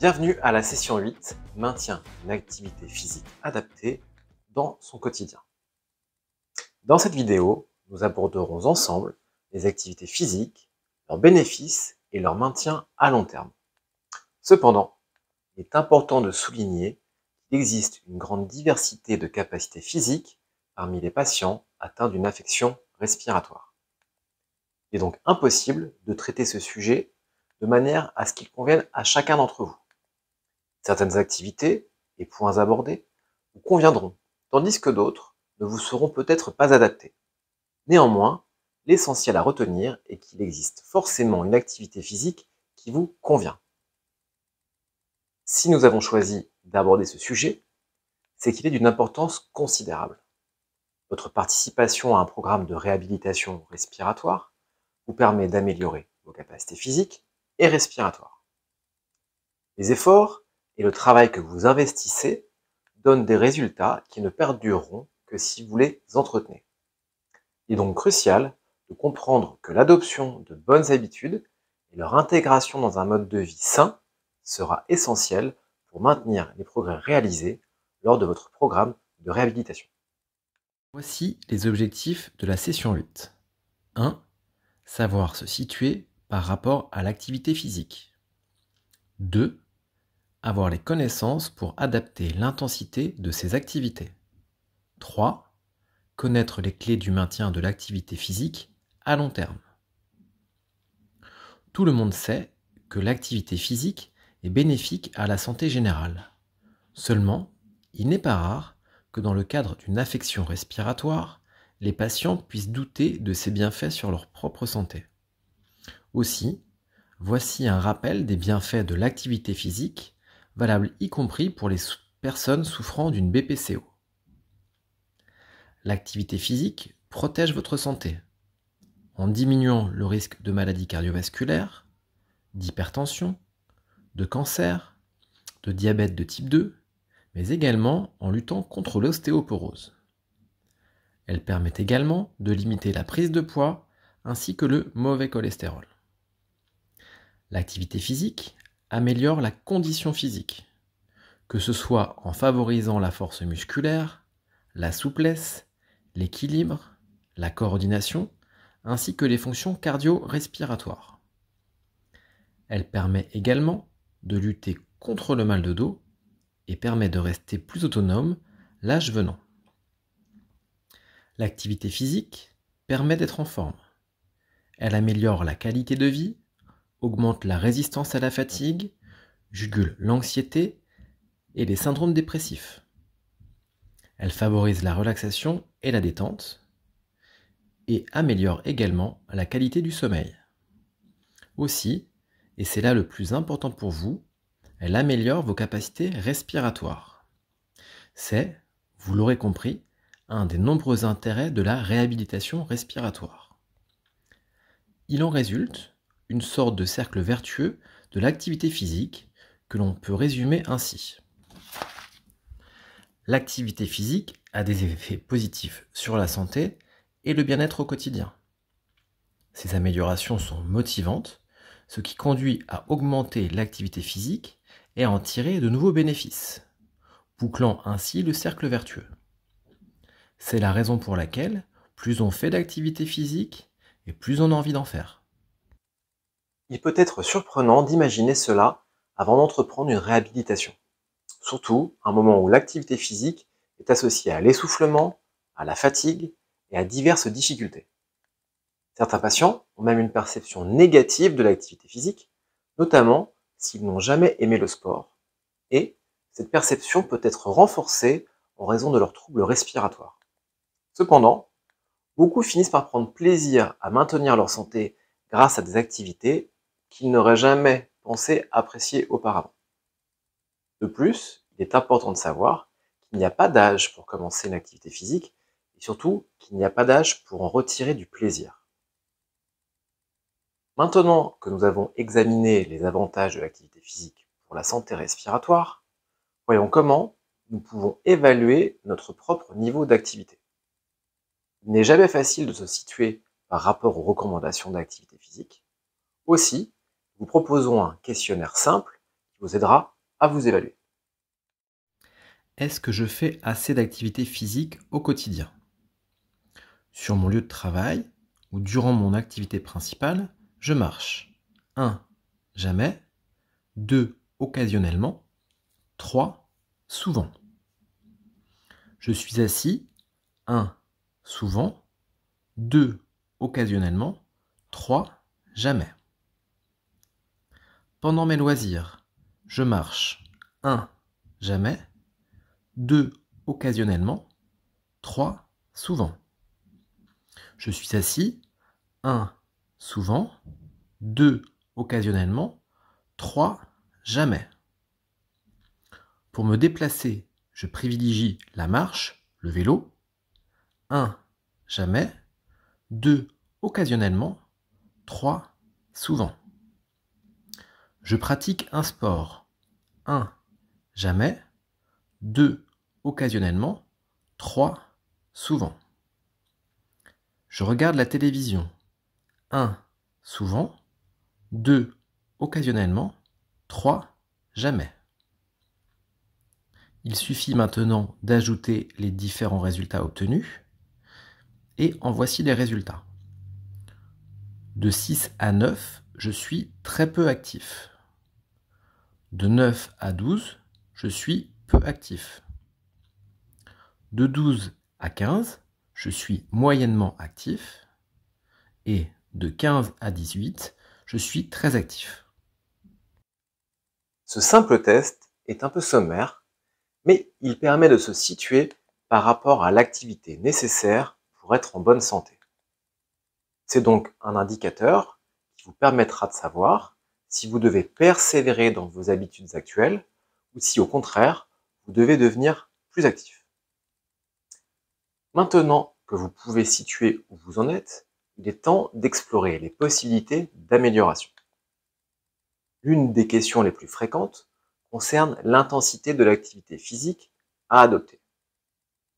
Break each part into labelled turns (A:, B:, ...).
A: Bienvenue à la session 8, maintien d'une activité physique adaptée dans son quotidien. Dans cette vidéo, nous aborderons ensemble les activités physiques, leurs bénéfices et leur maintien à long terme. Cependant, il est important de souligner qu'il existe une grande diversité de capacités physiques parmi les patients atteints d'une affection respiratoire. Il est donc impossible de traiter ce sujet de manière à ce qu'il convienne à chacun d'entre vous. Certaines activités et points abordés vous conviendront, tandis que d'autres ne vous seront peut-être pas adaptés. Néanmoins, l'essentiel à retenir est qu'il existe forcément une activité physique qui vous convient. Si nous avons choisi d'aborder ce sujet, c'est qu'il est d'une importance considérable. Votre participation à un programme de réhabilitation respiratoire vous permet d'améliorer vos capacités physiques et respiratoires. Les efforts et le travail que vous investissez donnent des résultats qui ne perdureront que si vous les entretenez. Il est donc crucial de comprendre que l'adoption de bonnes habitudes et leur intégration dans un mode de vie sain sera essentielle pour maintenir les progrès réalisés lors de votre programme de réhabilitation.
B: Voici les objectifs de la session 8. 1. Savoir se situer par rapport à l'activité physique. 2. Avoir les connaissances pour adapter l'intensité de ces activités. 3. Connaître les clés du maintien de l'activité physique à long terme. Tout le monde sait que l'activité physique est bénéfique à la santé générale. Seulement, il n'est pas rare que dans le cadre d'une affection respiratoire, les patients puissent douter de ses bienfaits sur leur propre santé. Aussi, voici un rappel des bienfaits de l'activité physique, valable y compris pour les personnes souffrant d'une BPCO. L'activité physique protège votre santé en diminuant le risque de maladies cardiovasculaires, d'hypertension, de cancer, de diabète de type 2, mais également en luttant contre l'ostéoporose. Elle permet également de limiter la prise de poids ainsi que le mauvais cholestérol. L'activité physique améliore la condition physique, que ce soit en favorisant la force musculaire, la souplesse, l'équilibre, la coordination, ainsi que les fonctions cardio-respiratoires. Elle permet également de lutter contre le mal de dos et permet de rester plus autonome l'âge venant. L'activité physique permet d'être en forme. Elle améliore la qualité de vie, augmente la résistance à la fatigue, jugule l'anxiété et les syndromes dépressifs. Elle favorise la relaxation et la détente et améliore également la qualité du sommeil. Aussi, et c'est là le plus important pour vous, elle améliore vos capacités respiratoires. C'est, vous l'aurez compris, un des nombreux intérêts de la réhabilitation respiratoire. Il en résulte une sorte de cercle vertueux de l'activité physique que l'on peut résumer ainsi. L'activité physique a des effets positifs sur la santé et le bien-être au quotidien. Ces améliorations sont motivantes, ce qui conduit à augmenter l'activité physique et à en tirer de nouveaux bénéfices, bouclant ainsi le cercle vertueux. C'est la raison pour laquelle plus on fait d'activité physique et plus on a envie d'en faire.
A: Il peut être surprenant d'imaginer cela avant d'entreprendre une réhabilitation. Surtout à un moment où l'activité physique est associée à l'essoufflement, à la fatigue et à diverses difficultés. Certains patients ont même une perception négative de l'activité physique, notamment s'ils n'ont jamais aimé le sport. Et cette perception peut être renforcée en raison de leurs troubles respiratoires. Cependant, beaucoup finissent par prendre plaisir à maintenir leur santé grâce à des activités qu'ils n'auraient jamais pensé apprécier auparavant. De plus, il est important de savoir qu'il n'y a pas d'âge pour commencer une activité physique et surtout qu'il n'y a pas d'âge pour en retirer du plaisir. Maintenant que nous avons examiné les avantages de l'activité physique pour la santé respiratoire, voyons comment nous pouvons évaluer notre propre niveau d'activité. Il n'est jamais facile de se situer par rapport aux recommandations d'activité physique. Aussi, nous proposons un questionnaire simple qui vous aidera à vous évaluer.
B: Est-ce que je fais assez d'activité physique au quotidien? Sur mon lieu de travail ou durant mon activité principale, je marche. 1. Jamais. 2. Occasionnellement. 3. Souvent. Je suis assis. 1. Souvent. 2. Occasionnellement. 3. Jamais. Pendant mes loisirs, je marche. 1. Jamais. 2. Occasionnellement. 3. Souvent. Je suis assis. 1. Souvent. 2. Occasionnellement. 3. Jamais. Pour me déplacer, je privilégie la marche, le vélo. 1. Jamais. 2. Occasionnellement. 3. Souvent. Je pratique un sport. 1. Jamais. 2. Occasionnellement. 3. Souvent. Je regarde la télévision. 1. Souvent. 2. Occasionnellement. 3. Jamais. Il suffit maintenant d'ajouter les différents résultats obtenus. Et en voici les résultats. De 6 à 9, je suis très peu actif. De 9 à 12, je suis peu actif. De 12 à 15, je suis moyennement actif. Et de 15 à 18, je suis très actif.
A: Ce simple test est un peu sommaire, mais il permet de se situer par rapport à l'activité nécessaire pour être en bonne santé. C'est donc un indicateur qui vous permettra de savoir si vous devez persévérer dans vos habitudes actuelles ou si au contraire, vous devez devenir plus actif. Maintenant que vous pouvez situer où vous en êtes, il est temps d'explorer les possibilités d'amélioration. L'une des questions les plus fréquentes concerne l'intensité de l'activité physique à adopter.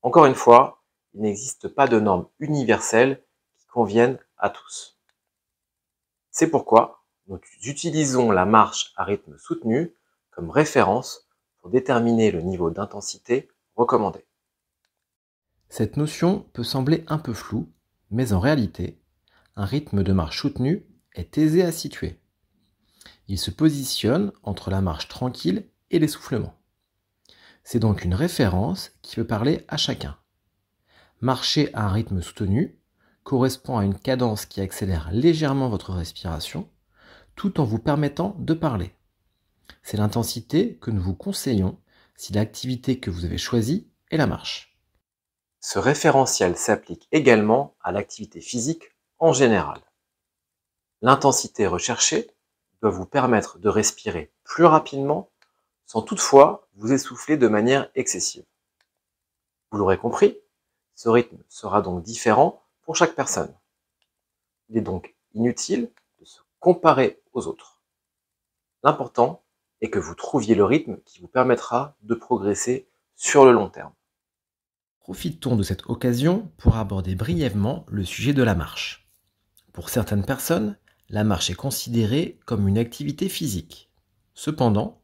A: Encore une fois, il n'existe pas de normes universelles qui conviennent à tous. C'est pourquoi nous utilisons la marche à rythme soutenu comme référence pour déterminer le niveau d'intensité recommandé.
B: Cette notion peut sembler un peu floue, mais en réalité, un rythme de marche soutenu est aisé à situer. Il se positionne entre la marche tranquille et l'essoufflement. C'est donc une référence qui peut parler à chacun. Marcher à un rythme soutenu correspond à une cadence qui accélère légèrement votre respiration, tout en vous permettant de parler. C'est l'intensité que nous vous conseillons si l'activité que vous avez choisie est la marche.
A: Ce référentiel s'applique également à l'activité physique en général. L'intensité recherchée doit vous permettre de respirer plus rapidement sans toutefois vous essouffler de manière excessive. Vous l'aurez compris, ce rythme sera donc différent pour chaque personne. Il est donc inutile de se comparer aux autres. L'important est que vous trouviez le rythme qui vous permettra de progresser sur le long terme.
B: Profitons de cette occasion pour aborder brièvement le sujet de la marche. Pour certaines personnes, la marche est considérée comme une activité physique. Cependant,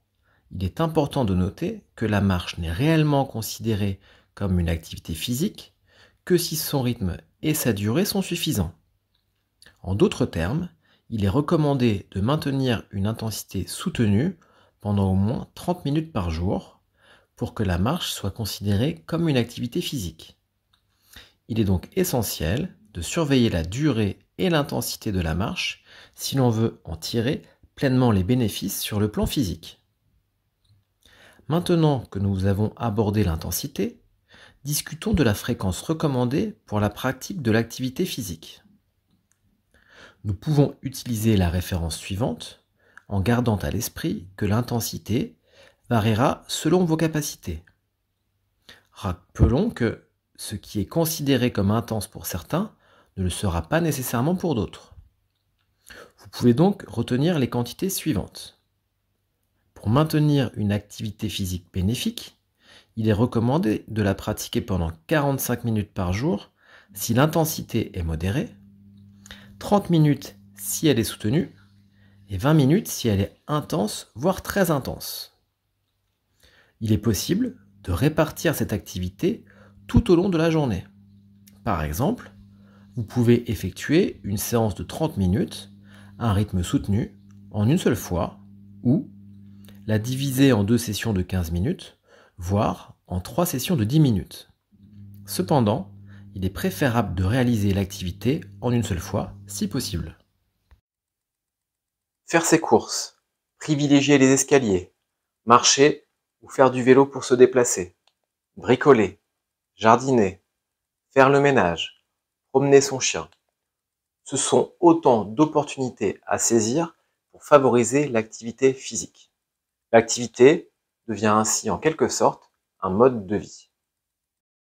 B: il est important de noter que la marche n'est réellement considérée comme une activité physique que si son rythme et sa durée sont suffisants. En d'autres termes, il est recommandé de maintenir une intensité soutenue pendant au moins 30 minutes par jour pour que la marche soit considérée comme une activité physique. Il est donc essentiel de surveiller la durée et l'intensité de la marche si l'on veut en tirer pleinement les bénéfices sur le plan physique. Maintenant que nous avons abordé l'intensité, discutons de la fréquence recommandée pour la pratique de l'activité physique. Nous pouvons utiliser la référence suivante en gardant à l'esprit que l'intensité variera selon vos capacités. Rappelons que ce qui est considéré comme intense pour certains ne le sera pas nécessairement pour d'autres. Vous pouvez donc retenir les quantités suivantes. Pour maintenir une activité physique bénéfique, il est recommandé de la pratiquer pendant 45 minutes par jour si l'intensité est modérée, 30 minutes si elle est soutenue et 20 minutes si elle est intense, voire très intense. Il est possible de répartir cette activité tout au long de la journée. Par exemple, vous pouvez effectuer une séance de 30 minutes à un rythme soutenu en une seule fois ou la diviser en 2 sessions de 15 minutes, voire en 3 sessions de 10 minutes. Cependant, il est préférable de réaliser l'activité en une seule fois si possible.
A: Faire ses courses, privilégier les escaliers, marcher ou faire du vélo pour se déplacer, bricoler, jardiner, faire le ménage, promener son chien. Ce sont autant d'opportunités à saisir pour favoriser l'activité physique. L'activité devient ainsi en quelque sorte un mode de vie.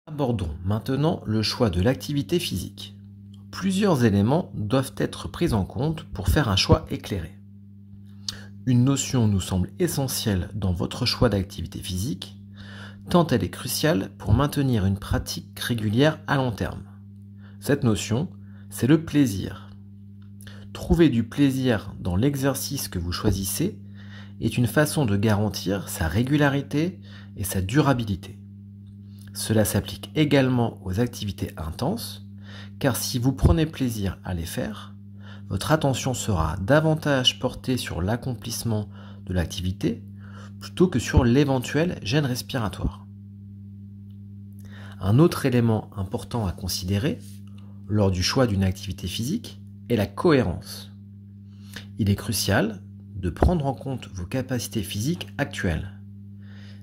B: Abordons maintenant le choix de l'activité physique. Plusieurs éléments doivent être pris en compte pour faire un choix éclairé. Une notion nous semble essentielle dans votre choix d'activité physique, tant elle est cruciale pour maintenir une pratique régulière à long terme. Cette notion, c'est le plaisir. Trouver du plaisir dans l'exercice que vous choisissez est une façon de garantir sa régularité et sa durabilité. Cela s'applique également aux activités intenses, car si vous prenez plaisir à les faire, votre attention sera davantage portée sur l'accomplissement de l'activité plutôt que sur l'éventuelle gêne respiratoire. Un autre élément important à considérer lors du choix d'une activité physique est la cohérence. Il est crucial de prendre en compte vos capacités physiques actuelles.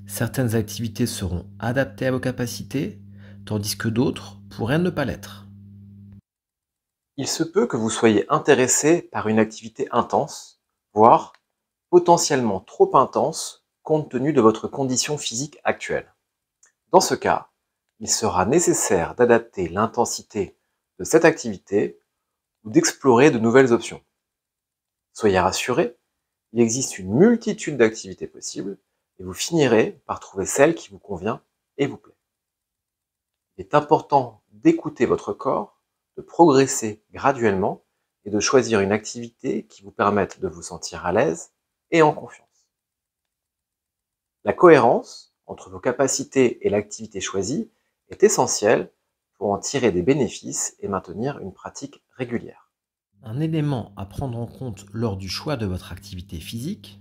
B: Certaines activités seront adaptées à vos capacités, tandis que d'autres pourraient ne pas l'être.
A: Il se peut que vous soyez intéressé par une activité intense, voire potentiellement trop intense compte tenu de votre condition physique actuelle. Dans ce cas, il sera nécessaire d'adapter l'intensité de cette activité ou d'explorer de nouvelles options. Soyez rassurés, il existe une multitude d'activités possibles et vous finirez par trouver celle qui vous convient et vous plaît. Il est important d'écouter votre corps, de progresser graduellement et de choisir une activité qui vous permette de vous sentir à l'aise et en confiance. La cohérence entre vos capacités et l'activité choisie est essentielle pour en tirer des bénéfices et maintenir une pratique régulière.
B: Un élément à prendre en compte lors du choix de votre activité physique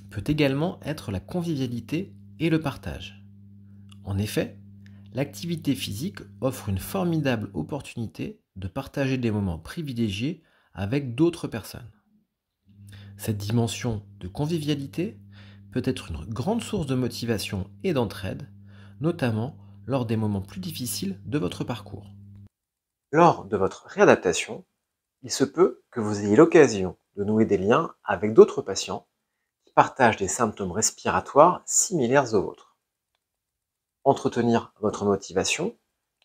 B: peut également être la convivialité et le partage. En effet, l'activité physique offre une formidable opportunité de partager des moments privilégiés avec d'autres personnes. Cette dimension de convivialité peut être une grande source de motivation et d'entraide, notamment lors des moments plus difficiles de votre parcours.
A: Lors de votre réadaptation, il se peut que vous ayez l'occasion de nouer des liens avec d'autres patients qui partagent des symptômes respiratoires similaires aux vôtres. Entretenir votre motivation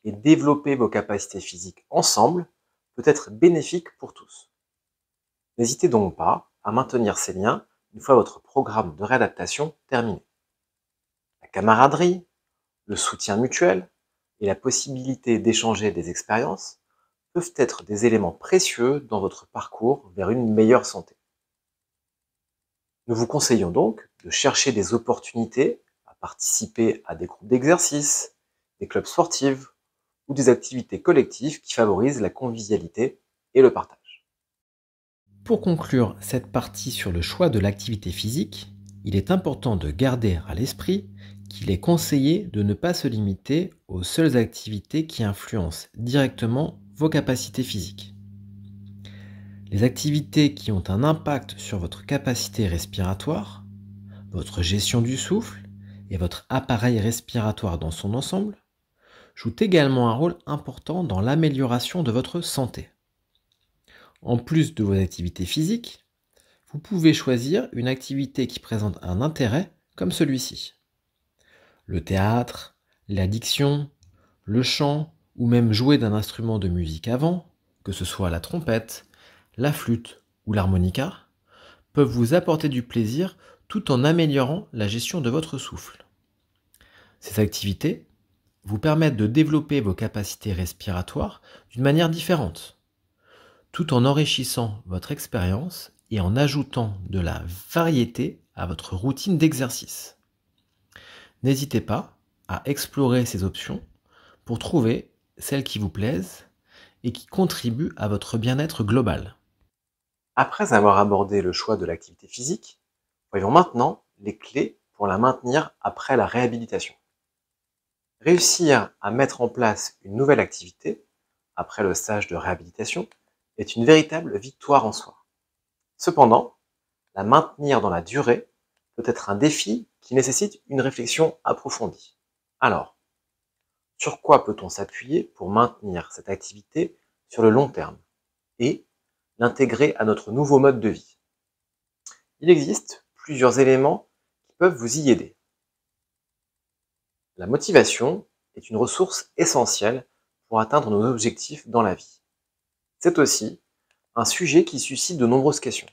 A: et développer vos capacités physiques ensemble peut être bénéfique pour tous. N'hésitez donc pas à maintenir ces liens une fois votre programme de réadaptation terminé. La camaraderie, le soutien mutuel et la possibilité d'échanger des expériences peuvent être des éléments précieux dans votre parcours vers une meilleure santé. Nous vous conseillons donc de chercher des opportunités à participer à des groupes d'exercice, des clubs sportifs ou des activités collectives qui favorisent la convivialité et le partage.
B: Pour conclure cette partie sur le choix de l'activité physique, il est important de garder à l'esprit qu'il est conseillé de ne pas se limiter aux seules activités qui influencent directement vos capacités physiques. Les activités qui ont un impact sur votre capacité respiratoire, votre gestion du souffle et votre appareil respiratoire dans son ensemble jouent également un rôle important dans l'amélioration de votre santé. En plus de vos activités physiques, vous pouvez choisir une activité qui présente un intérêt comme celui-ci. Le théâtre, l'addiction, le chant ou même jouer d'un instrument de musique avant, que ce soit la trompette, la flûte ou l'harmonica, peuvent vous apporter du plaisir tout en améliorant la gestion de votre souffle. Ces activités vous permettent de développer vos capacités respiratoires d'une manière différente, tout en enrichissant votre expérience et en ajoutant de la variété à votre routine d'exercice. N'hésitez pas à explorer ces options pour trouver celles qui vous plaisent et qui contribuent à votre bien-être global.
A: Après avoir abordé le choix de l'activité physique, voyons maintenant les clés pour la maintenir après la réhabilitation. Réussir à mettre en place une nouvelle activité après le stage de réhabilitation est une véritable victoire en soi. Cependant, la maintenir dans la durée peut être un défi qui nécessite une réflexion approfondie. Alors, sur quoi peut-on s'appuyer pour maintenir cette activité sur le long terme et l'intégrer à notre nouveau mode de vie? Il existe plusieurs éléments qui peuvent vous y aider. La motivation est une ressource essentielle pour atteindre nos objectifs dans la vie. C'est aussi un sujet qui suscite de nombreuses questions.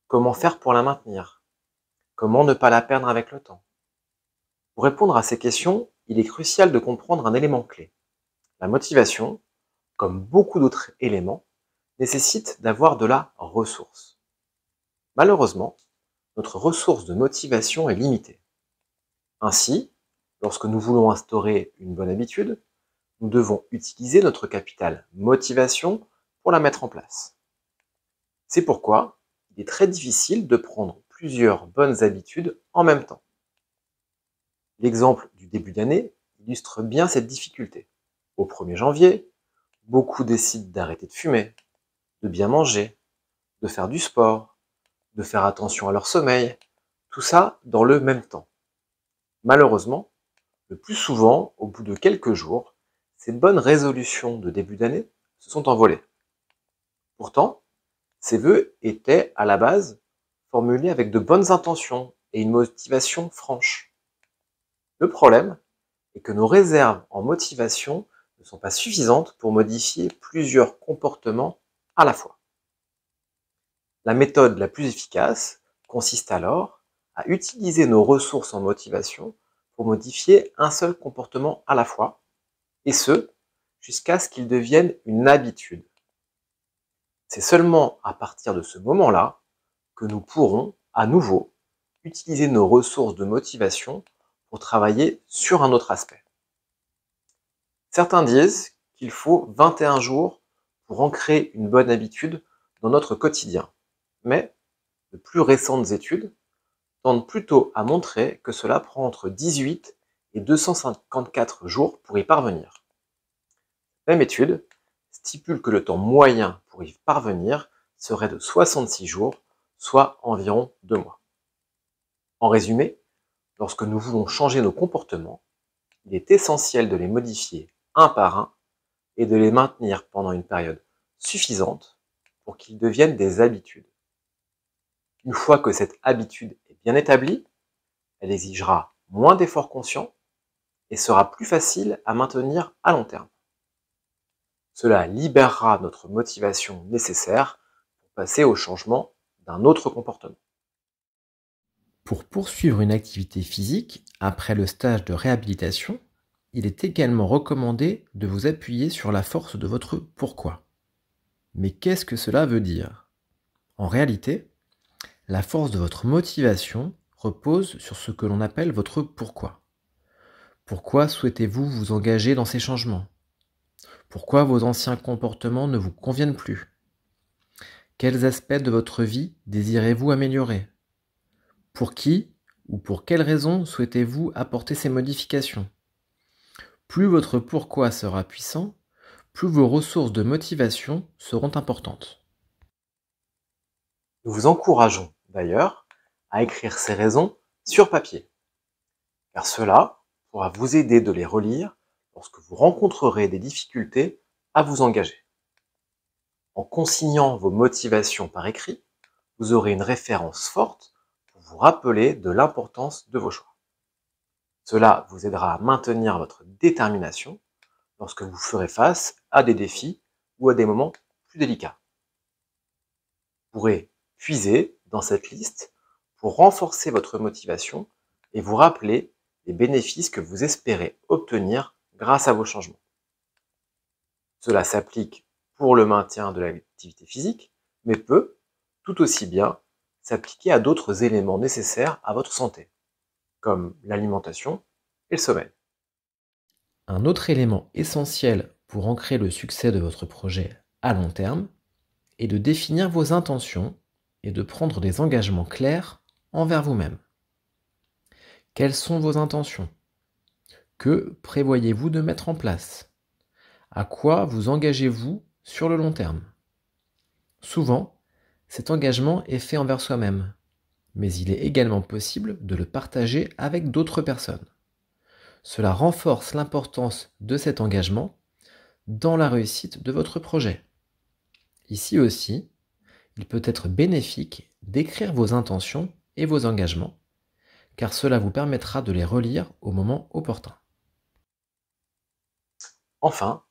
A: Comment faire pour la maintenir? Comment ne pas la perdre avec le temps? Pour répondre à ces questions, il est crucial de comprendre un élément clé. La motivation, comme beaucoup d'autres éléments, nécessite d'avoir de la ressource. Malheureusement, notre ressource de motivation est limitée. Ainsi, lorsque nous voulons instaurer une bonne habitude, nous devons utiliser notre capital motivation pour la mettre en place. C'est pourquoi il est très difficile de prendre plusieurs bonnes habitudes en même temps. L'exemple du début d'année illustre bien cette difficulté. Au 1er janvier, beaucoup décident d'arrêter de fumer, de bien manger, de faire du sport, de faire attention à leur sommeil, tout ça dans le même temps. Malheureusement, le plus souvent, au bout de quelques jours, ces bonnes résolutions de début d'année se sont envolées. Pourtant, ces vœux étaient, à la base, formulés avec de bonnes intentions et une motivation franche. Le problème est que nos réserves en motivation ne sont pas suffisantes pour modifier plusieurs comportements à la fois. La méthode la plus efficace consiste alors à utiliser nos ressources en motivation pour modifier un seul comportement à la fois, et ce, jusqu'à ce qu'il devienne une habitude. C'est seulement à partir de ce moment-là que nous pourrons, à nouveau, utiliser nos ressources de motivation pour travailler sur un autre aspect. Certains disent qu'il faut 21 jours pour ancrer une bonne habitude dans notre quotidien, mais de plus récentes études tendent plutôt à montrer que cela prend entre 18 et 254 jours pour y parvenir. Même étude stipule que le temps moyen pour y parvenir serait de 66 jours, soit environ 2 mois. En résumé, lorsque nous voulons changer nos comportements, il est essentiel de les modifier un par un et de les maintenir pendant une période suffisante pour qu'ils deviennent des habitudes. Une fois que cette habitude est bien établie, elle exigera moins d'efforts conscients et sera plus facile à maintenir à long terme. Cela libérera notre motivation nécessaire pour passer au changement d'un autre comportement.
B: Pour poursuivre une activité physique après le stage de réhabilitation, il est également recommandé de vous appuyer sur la force de votre pourquoi. Mais qu'est-ce que cela veut dire? En réalité, la force de votre motivation repose sur ce que l'on appelle votre pourquoi. Pourquoi souhaitez-vous vous engager dans ces changements? Pourquoi vos anciens comportements ne vous conviennent plus? Quels aspects de votre vie désirez-vous améliorer? Pour qui ou pour quelles raisons souhaitez-vous apporter ces modifications? Plus votre pourquoi sera puissant, plus vos ressources de motivation seront importantes.
A: Nous vous encourageons d'ailleurs à écrire ces raisons sur papier, car cela pourra vous aider de les relire lorsque vous rencontrerez des difficultés à vous engager. En consignant vos motivations par écrit, vous aurez une référence forte pour vous rappeler de l'importance de vos choix. Cela vous aidera à maintenir votre détermination lorsque vous ferez face à des défis ou à des moments plus délicats. Vous pourrez puiser dans cette liste pour renforcer votre motivation et vous rappeler les bénéfices que vous espérez obtenir grâce à vos changements. Cela s'applique pour le maintien de l'activité physique, mais peut tout aussi bien s'appliquer à d'autres éléments nécessaires à votre santé. comme l'alimentation et le sommeil.
B: Un autre élément essentiel pour ancrer le succès de votre projet à long terme est de définir vos intentions et de prendre des engagements clairs envers vous-même. Quelles sont vos intentions? Que prévoyez-vous de mettre en place? À quoi vous engagez-vous sur le long terme? Souvent, cet engagement est fait envers soi-même, mais il est également possible de le partager avec d'autres personnes. Cela renforce l'importance de cet engagement dans la réussite de votre projet. Ici aussi, il peut être bénéfique d'écrire vos intentions et vos engagements, car cela vous permettra de les relire au moment opportun.
A: Enfin,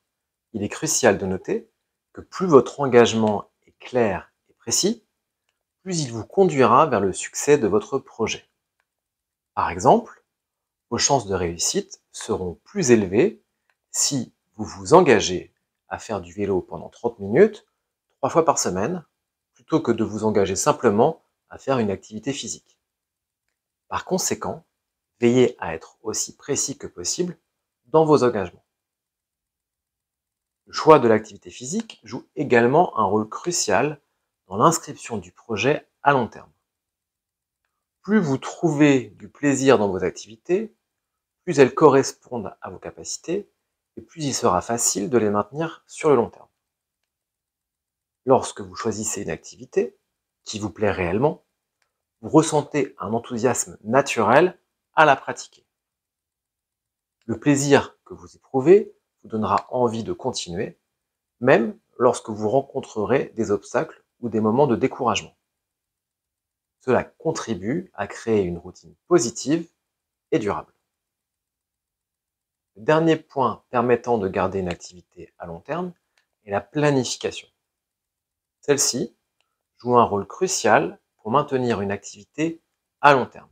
A: il est crucial de noter que plus votre engagement est clair et précis, plus il vous conduira vers le succès de votre projet. Par exemple, vos chances de réussite seront plus élevées si vous vous engagez à faire du vélo pendant 30 minutes, 3 fois par semaine, plutôt que de vous engager simplement à faire une activité physique. Par conséquent, veillez à être aussi précis que possible dans vos engagements. Le choix de l'activité physique joue également un rôle crucial dans l'inscription du projet à long terme. Plus vous trouvez du plaisir dans vos activités, plus elles correspondent à vos capacités et plus il sera facile de les maintenir sur le long terme. Lorsque vous choisissez une activité qui vous plaît réellement, vous ressentez un enthousiasme naturel à la pratiquer. Le plaisir que vous éprouvez vous donnera envie de continuer, même lorsque vous rencontrerez des obstacles ou des moments de découragement. Cela contribue à créer une routine positive et durable. Le dernier point permettant de garder une activité à long terme est la planification. Celle-ci joue un rôle crucial pour maintenir une activité à long terme.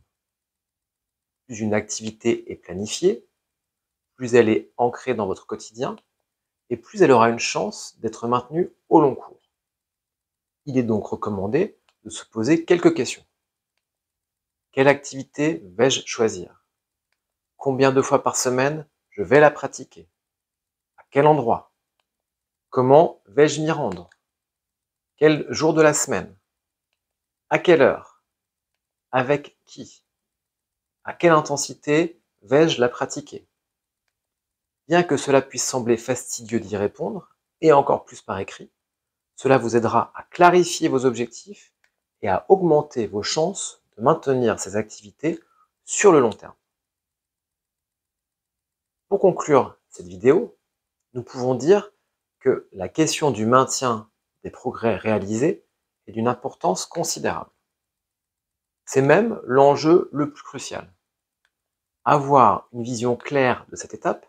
A: Plus une activité est planifiée, plus elle est ancrée dans votre quotidien et plus elle aura une chance d'être maintenue au long cours. Il est donc recommandé de se poser quelques questions. Quelle activité vais-je choisir? Combien de fois par semaine je vais la pratiquer? À quel endroit? Comment vais-je m'y rendre? Quel jour de la semaine? À quelle heure? Avec qui? À quelle intensité vais-je la pratiquer? Bien que cela puisse sembler fastidieux d'y répondre, et encore plus par écrit, cela vous aidera à clarifier vos objectifs et à augmenter vos chances de maintenir ces activités sur le long terme. Pour conclure cette vidéo, nous pouvons dire que la question du maintien des progrès réalisés est d'une importance considérable. C'est même l'enjeu le plus crucial. Avoir une vision claire de cette étape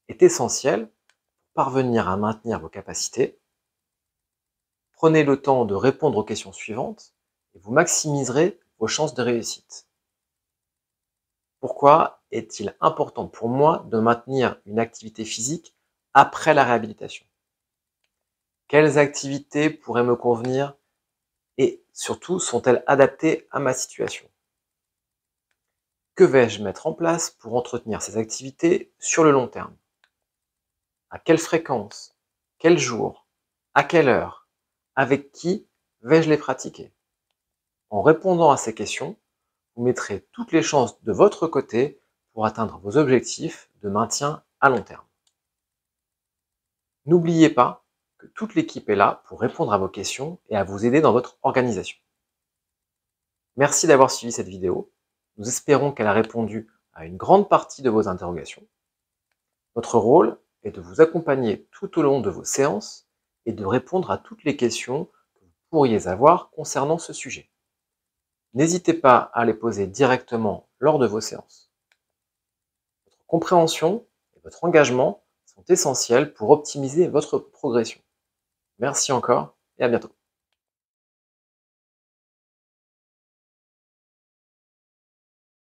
A: est essentiel pour parvenir à maintenir vos capacités. Prenez le temps de répondre aux questions suivantes et vous maximiserez vos chances de réussite. Pourquoi est-il important pour moi de maintenir une activité physique après la réhabilitation? Quelles activités pourraient me convenir et surtout sont-elles adaptées à ma situation? Que vais-je mettre en place pour entretenir ces activités sur le long terme? À quelle fréquence? Quel jour? À quelle heure? Avec qui vais-je les pratiquer? En répondant à ces questions, vous mettrez toutes les chances de votre côté pour atteindre vos objectifs de maintien à long terme. N'oubliez pas que toute l'équipe est là pour répondre à vos questions et à vous aider dans votre organisation. Merci d'avoir suivi cette vidéo. Nous espérons qu'elle a répondu à une grande partie de vos interrogations. Notre rôle est de vous accompagner tout au long de vos séances et de répondre à toutes les questions que vous pourriez avoir concernant ce sujet. N'hésitez pas à les poser directement lors de vos séances. Votre compréhension et votre engagement sont essentiels pour optimiser votre progression. Merci encore et à bientôt.